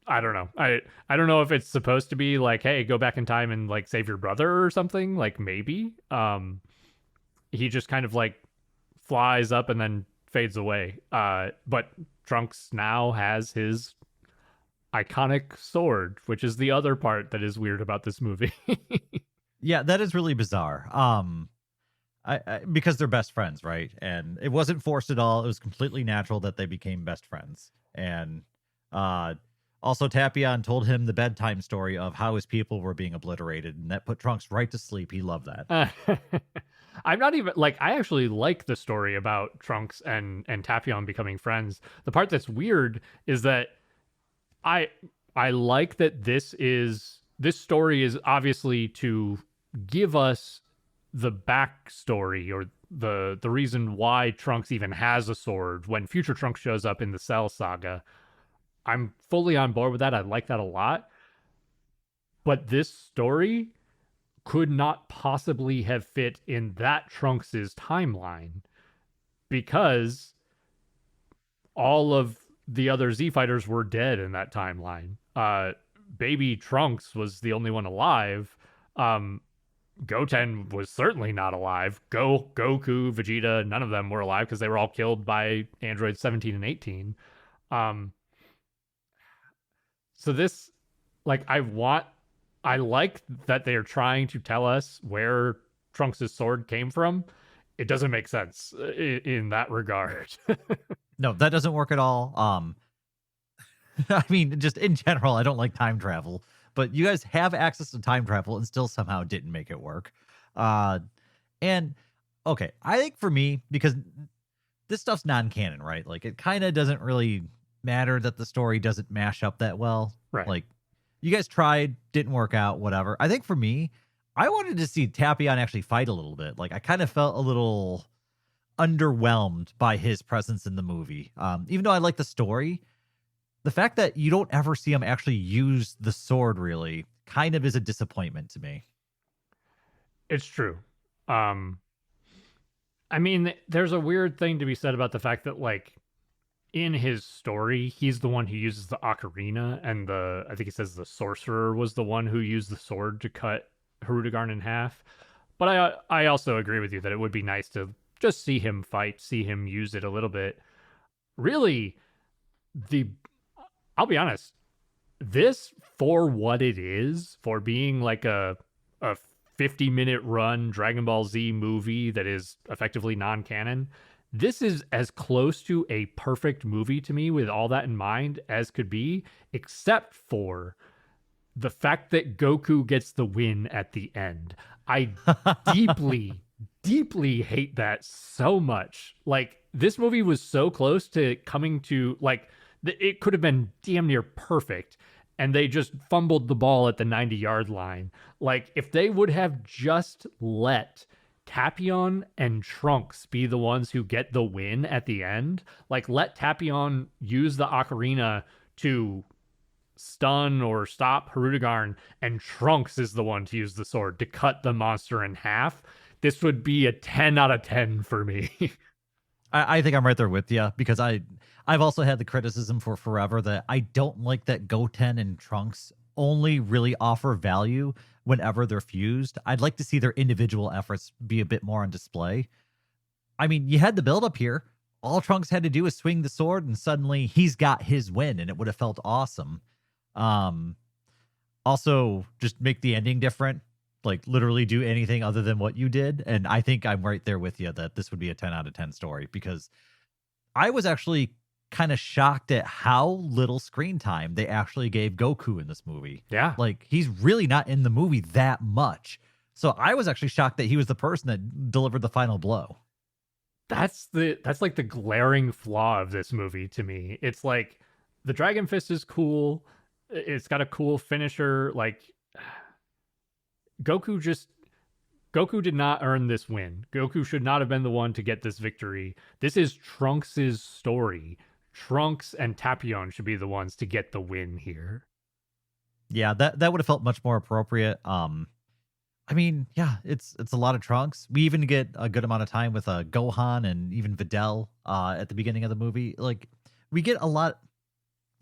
I don't know. I don't know if it's supposed to be like, hey, go back in time and like save your brother or something. Like maybe. He just kind of like flies up and then fades away. But Trunks now has his iconic sword, which is the other part that is weird about this movie. Yeah, that is really bizarre. I because they're best friends, right? And it wasn't forced at all. It was completely natural that they became best friends. And also Tapion told him the bedtime story of how his people were being obliterated, and that put Trunks right to sleep. He loved that. I'm not even like I actually like the story about Trunks and Tapion becoming friends. The part that's weird is that I like that this story is obviously to give us the backstory or the reason why Trunks even has a sword when future Trunks shows up in the Cell Saga. I'm fully on board with that. I like that a lot. But this story could not possibly have fit in that Trunks's timeline because all of the other Z fighters were dead in that timeline. Baby Trunks was the only one alive. Goten was certainly not alive. Goku, Vegeta, none of them were alive because they were all killed by androids 17 and 18. So this, like, I like that they are trying to tell us where Trunks' sword came from. It doesn't make sense in that regard. No, that doesn't work at all. I mean, just in general, I don't like time travel, but you guys have access to time travel and still somehow didn't make it work. And okay, I think for me, because this stuff's non-canon, right? Like it kind of doesn't really matter that the story doesn't mash up that well. Right. Like you guys tried, didn't work out, whatever. I think for me, I wanted to see Tapion actually fight a little bit. Like I kind of felt a little underwhelmed by his presence in the movie. Even though I like the story, the fact that you don't ever see him actually use the sword really kind of is a disappointment to me. It's true. I mean, there's a weird thing to be said about the fact that, like, in his story, he's the one who uses the ocarina, and I think he says the sorcerer was the one who used the sword to cut Hirudegarn in half. But I also agree with you that it would be nice to just see him fight, see him use it a little bit. Really, I'll be honest, this, for what it is, for being like a 50-minute run Dragon Ball Z movie that is effectively non-canon, this is as close to a perfect movie to me with all that in mind as could be, except for the fact that Goku gets the win at the end. I deeply, deeply hate that so much. Like, this movie was so close to coming to, like, it could have been damn near perfect, and they just fumbled the ball at the 90-yard line. Like, if they would have just let Tapion and Trunks be the ones who get the win at the end, like, let Tapion use the ocarina to stun or stop Harudegarn, and Trunks is the one to use the sword to cut the monster in half, this would be a 10 out of 10 for me. I think I'm right there with you because I've also had the criticism for forever that I don't like that Goten and Trunks only really offer value whenever they're fused. I'd like to see their individual efforts be a bit more on display. I mean, you had the build up here. All Trunks had to do was swing the sword, and suddenly he's got his win, and it would have felt awesome. Um, Also, just make the ending different. Like literally do anything other than what you did, and I think I'm right there with you that this would be a 10 out of 10 story because I was actually kind of shocked at how little screen time they actually gave Goku in this movie. Yeah. Like he's really not in the movie that much. So I was actually shocked that he was the person that delivered the final blow. That's like the glaring flaw of this movie to me. It's like the Dragon Fist is cool. It's got a cool finisher. Like Goku did not earn this win. Goku should not have been the one to get this victory. This is Trunks' story. Trunks and Tapion should be the ones to get the win here. Yeah, that would have felt much more appropriate. I mean, yeah, it's a lot of Trunks. We even get a good amount of time with Gohan and even Videl at the beginning of the movie. Like we get a lot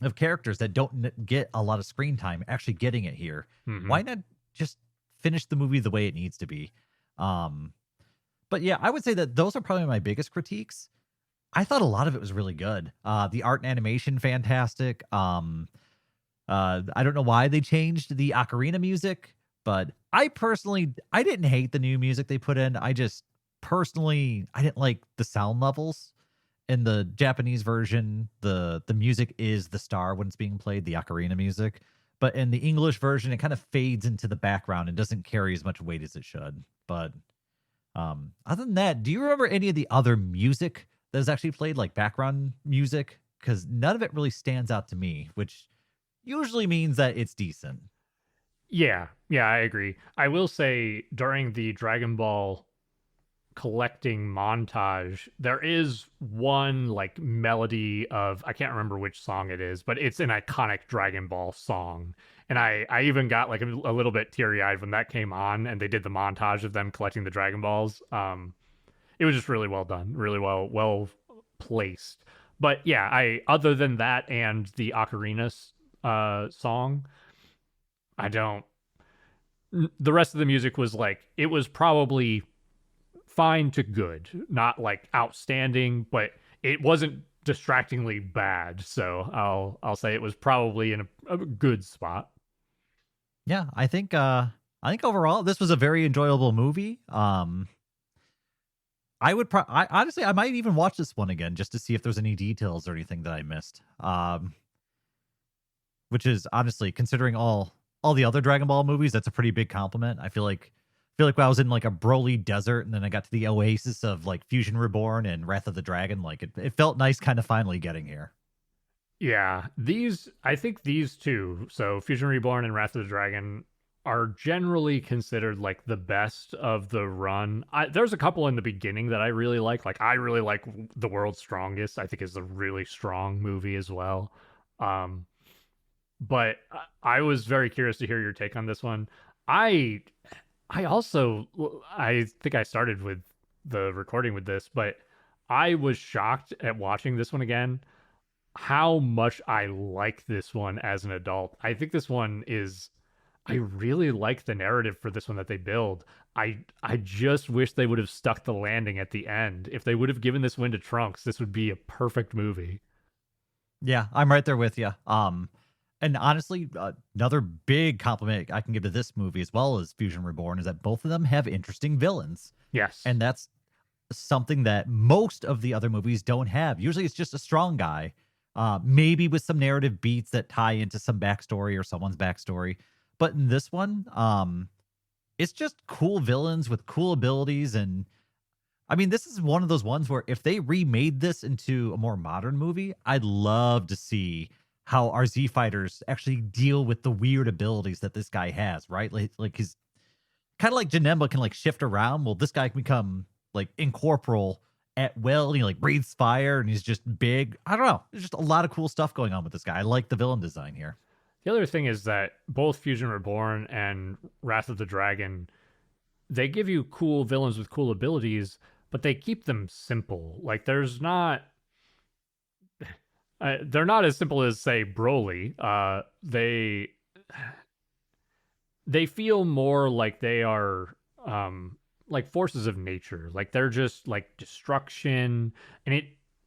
of characters that don't get a lot of screen time actually getting it here. Mm-hmm. Why not just finish the movie the way it needs to be? But yeah, I would say that those are probably my biggest critiques. I thought a lot of it was really good. The art and animation, fantastic. I don't know why they changed the ocarina music, but I didn't hate the new music they put in. I didn't like the sound levels. In the Japanese version, the music is the star when it's being played, the ocarina music. But in the English version, it kind of fades into the background and doesn't carry as much weight as it should. But other than that, do you remember any of the other music that is actually played, like background music? Because none of it really stands out to me, which usually means that it's decent. Yeah, I agree. I will say during the Dragon Ball collecting montage, there is one like melody of, I can't remember which song it is, but it's an iconic Dragon Ball song. And I even got like a little bit teary-eyed when that came on and they did the montage of them collecting the Dragon Balls. It was just really well done, really well placed. But yeah, other than that and the ocarinas song, the rest of the music was like, it was probably fine to good, not like outstanding, but it wasn't distractingly bad. So I'll say it was probably in a good spot. Yeah, I think overall this was a very enjoyable movie. I honestly I might even watch this one again just to see if there's any details or anything that I missed. Which is honestly, considering all the other Dragon Ball movies, that's a pretty big compliment. I feel like when I was in like a Broly desert and then I got to the oasis of like Fusion Reborn and Wrath of the Dragon, like it felt nice kind of finally getting here. Yeah, I think these two, so Fusion Reborn and Wrath of the Dragon, are generally considered like the best of the run. There's a couple in the beginning that I really like. Like I really like The World's Strongest. I think is a really strong movie as well. But I was very curious to hear your take on this one. I also, I think I started with the recording with this, but I was shocked at watching this one again how much I like this one as an adult. I think this one is, I really like the narrative for this one that they build. I just wish they would have stuck the landing at the end. If they would have given this win to Trunks, this would be a perfect movie. Yeah, I'm right there with you. And honestly, another big compliment I can give to this movie as well as Fusion Reborn is that both of them have interesting villains. Yes. And that's something that most of the other movies don't have. Usually it's just a strong guy, maybe with some narrative beats that tie into some backstory or someone's backstory. But in this one, it's just cool villains with cool abilities. And I mean, this is one of those ones where if they remade this into a more modern movie, I'd love to see how our Z fighters actually deal with the weird abilities that this guy has, right? Like he's kind of like Janemba can like shift around. Well, this guy can become like incorporeal at will, and he like breathes fire and he's just big. I don't know. There's just a lot of cool stuff going on with this guy. I like the villain design here. The other thing is that both Fusion Reborn and Wrath of the Dragon, they give you cool villains with cool abilities, but they keep them simple. Like there's not they're not as simple as say Broly. They feel more like they are like forces of nature. Like they're just like destruction, and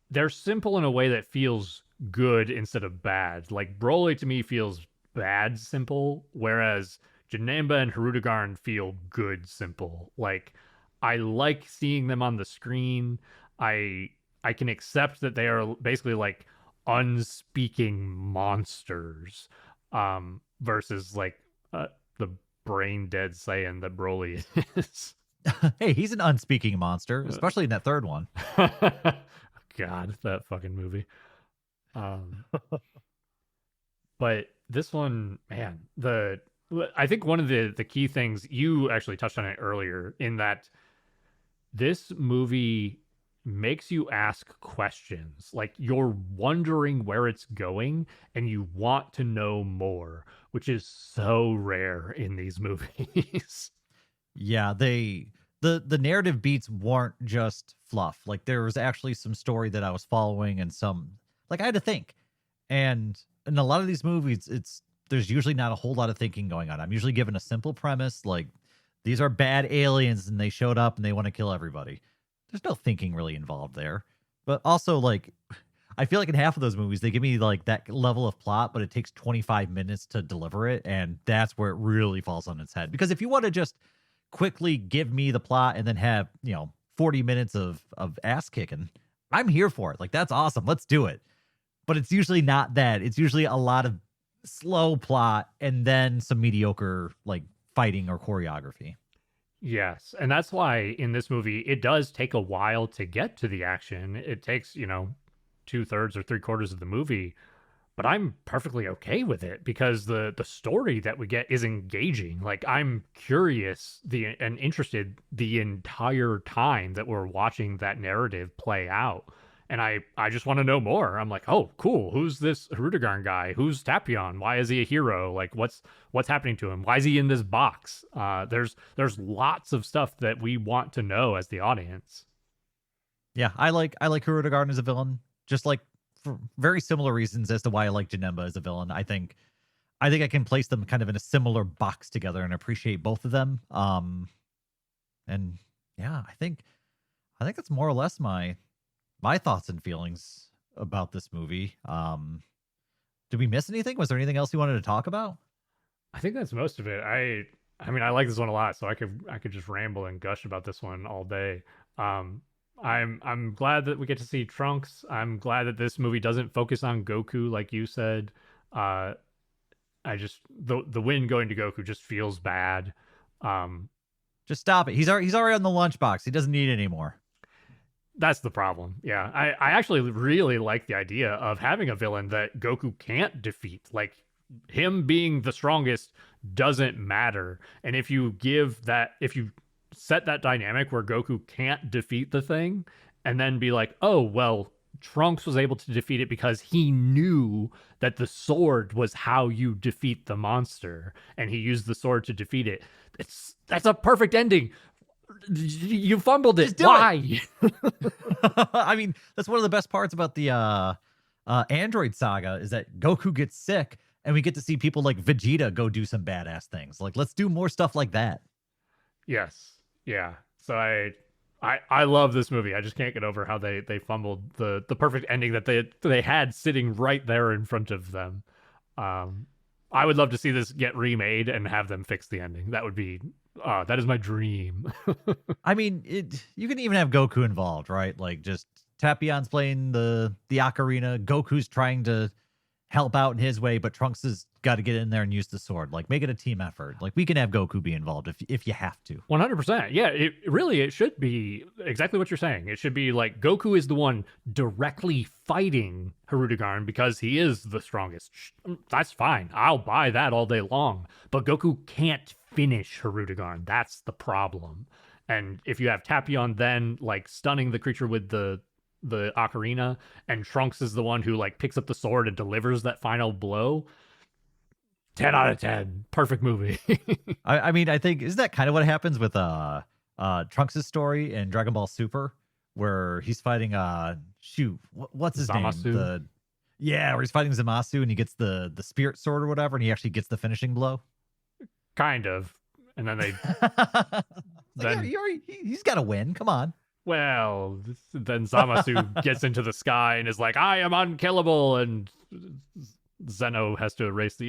they're simple in a way that feels good instead of bad. Like Broly to me feels bad simple, whereas Janemba and Hirudegarn feel good simple. Like I like seeing them on the screen. I can accept that they are basically like unspeaking monsters versus like the brain dead Saiyan that Broly is. Hey, he's an unspeaking monster, especially in that third one. God, that fucking movie. But this one, man, I think one of the key things, you actually touched on it earlier, in that this movie makes you ask questions. Like you're wondering where it's going and you want to know more, which is so rare in these movies. Yeah, the narrative beats weren't just fluff. Like there was actually some story that I was following and some like I had to think. And in a lot of these movies, there's usually not a whole lot of thinking going on. I'm usually given a simple premise like these are bad aliens and they showed up and they want to kill everybody. There's no thinking really involved there. But also like I feel like in half of those movies they give me like that level of plot, but it takes 25 minutes to deliver it, and that's where it really falls on its head. Because if you want to just quickly give me the plot and then have, 40 minutes of ass kicking, I'm here for it. Like that's awesome. Let's do it. But it's usually not that. It's usually a lot of slow plot and then some mediocre like fighting or choreography. Yes, and that's why in this movie it does take a while to get to the action. It takes, 2/3 or 3/4 of the movie, but I'm perfectly okay with it because the story that we get is engaging. Like I'm curious and interested the entire time that we're watching that narrative play out. And I just want to know more. I'm like, oh, cool. Who's this Hirudegarn guy? Who's Tapion? Why is he a hero? Like, what's happening to him? Why is he in this box? There's lots of stuff that we want to know as the audience. Yeah, I like Hirudegarn as a villain, just like for very similar reasons as to why I like Janemba as a villain. I think I can place them kind of in a similar box together and appreciate both of them. And yeah, I think that's more or less my thoughts and feelings about this movie. Did we miss anything? Was there anything else you wanted to talk about? I think that's most of it. I mean, I like this one a lot, so I could just ramble and gush about this one all day. I'm glad that we get to see Trunks. I'm glad that this movie doesn't focus on Goku like you said. I just the win going to Goku just feels bad. Just stop it. He's already on the lunchbox. He doesn't need it anymore. That's the problem. Yeah, I actually really like the idea of having a villain that Goku can't defeat. Like him being the strongest doesn't matter. And if you set that dynamic where Goku can't defeat the thing and then be like, oh, well, Trunks was able to defeat it because he knew that the sword was how you defeat the monster and he used the sword to defeat it. That's a perfect ending. You fumbled it. Why? I mean, that's one of the best parts about the Android saga is that Goku gets sick and we get to see people like Vegeta go do some badass things. Like, let's do more stuff like that. Yes. Yeah. So I love this movie. I just can't get over how they fumbled the perfect ending that they had sitting right there in front of them. I would love to see this get remade and have them fix the ending. That is my dream. I mean, you can even have Goku involved, right? Like just Tapion's playing the ocarina, Goku's trying to help out in his way, but Trunks has got to get in there and use the sword. Like make it a team effort. Like we can have Goku be involved if you have to. 100%. Yeah, it should be exactly what you're saying. It should be like Goku is the one directly fighting Hirudegarn because he is the strongest. That's fine. I'll buy that all day long. But Goku can't finish Hirudegarn. That's the problem. And if you have Tapion then like stunning the creature with the ocarina, and Trunks is the one who like picks up the sword and delivers that final blow, 10 out of 10. Perfect movie. I mean, I think isn't that kind of what happens with Trunks' story in Dragon Ball Super, where he's fighting what's his Zamasu. name? Where he's fighting Zamasu and he gets the spirit sword or whatever, and he actually gets the finishing blow. Kind of. And then they he's got to win. Come on. Well, then Zamasu gets into the sky and is like, I am unkillable, and Zeno has to erase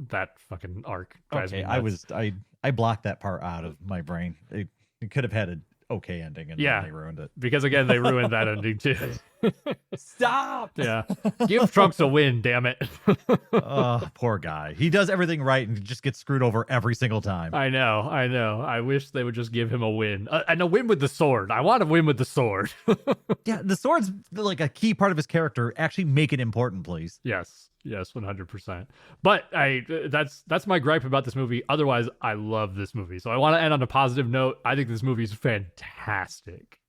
that fucking arc. Okay, I blocked that part out of my brain. It could have had an okay ending, and then they ruined it. Because again, they ruined that ending too. Stop! Yeah. Give Trunks a win, damn it. Oh, poor guy. He does everything right and just gets screwed over every single time. I know. I wish they would just give him a win. And a win with the sword. I want a win with the sword. Yeah, the sword's like a key part of his character. Actually make it important, please. Yes, 100%. But that's my gripe about this movie. Otherwise, I love this movie. So I want to end on a positive note. I think this movie is fantastic.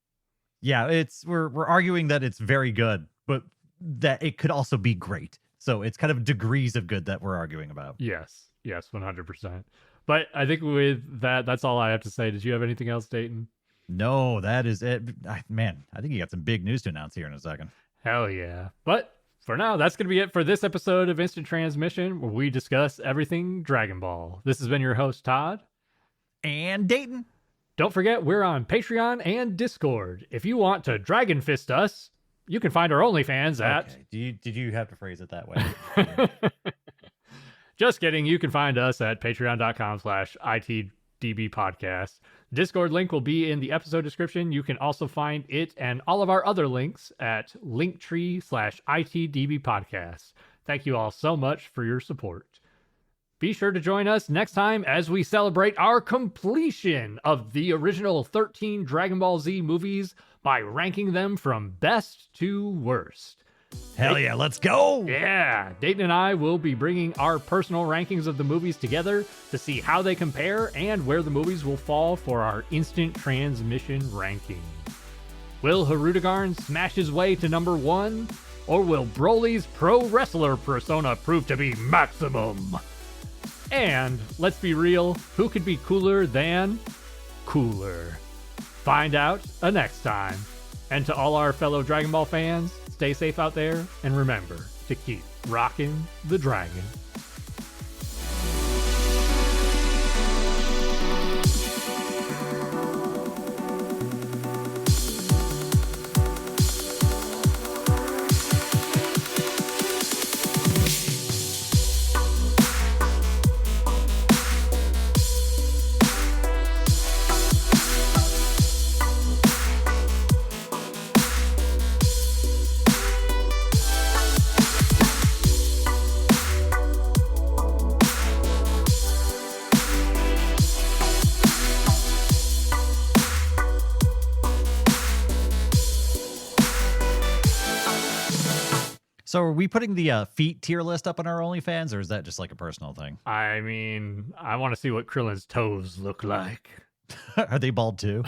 Yeah, we're arguing that it's very good, but that it could also be great. So it's kind of degrees of good that we're arguing about. Yes, 100%. But I think with that's all I have to say. Did you have anything else, Dayton? No, that is it. Man, I think you got some big news to announce here in a second. Hell yeah. But for now, that's going to be it for this episode of Instant Transmission, where we discuss everything Dragon Ball. This has been your host, Todd. And Dayton. Don't forget, we're on Patreon and Discord. If you want to Dragon Fist us, you can find our OnlyFans at... Okay. Did you have to phrase it that way? Just kidding. You can find us at patreon.com/ITDB podcast. Discord link will be in the episode description. You can also find it and all of our other links at linktree/ITDB podcast. Thank you all so much for your support. Be sure to join us next time as we celebrate our completion of the original 13 Dragon Ball Z movies by ranking them from best to worst. Hell yeah, let's go! Yeah, Dayton and I will be bringing our personal rankings of the movies together to see how they compare and where the movies will fall for our instant transmission ranking. Will Harudegarn smash his way to number 1? Or will Broly's pro wrestler persona prove to be maximum? And, let's be real, who could be cooler than Cooler? Find out next time. And to all our fellow Dragon Ball fans, stay safe out there, and remember to keep rocking the dragon. So are we putting the feet tier list up on our OnlyFans, or is that just like a personal thing? I mean, I want to see what Krillin's toes look like. Are they bald too?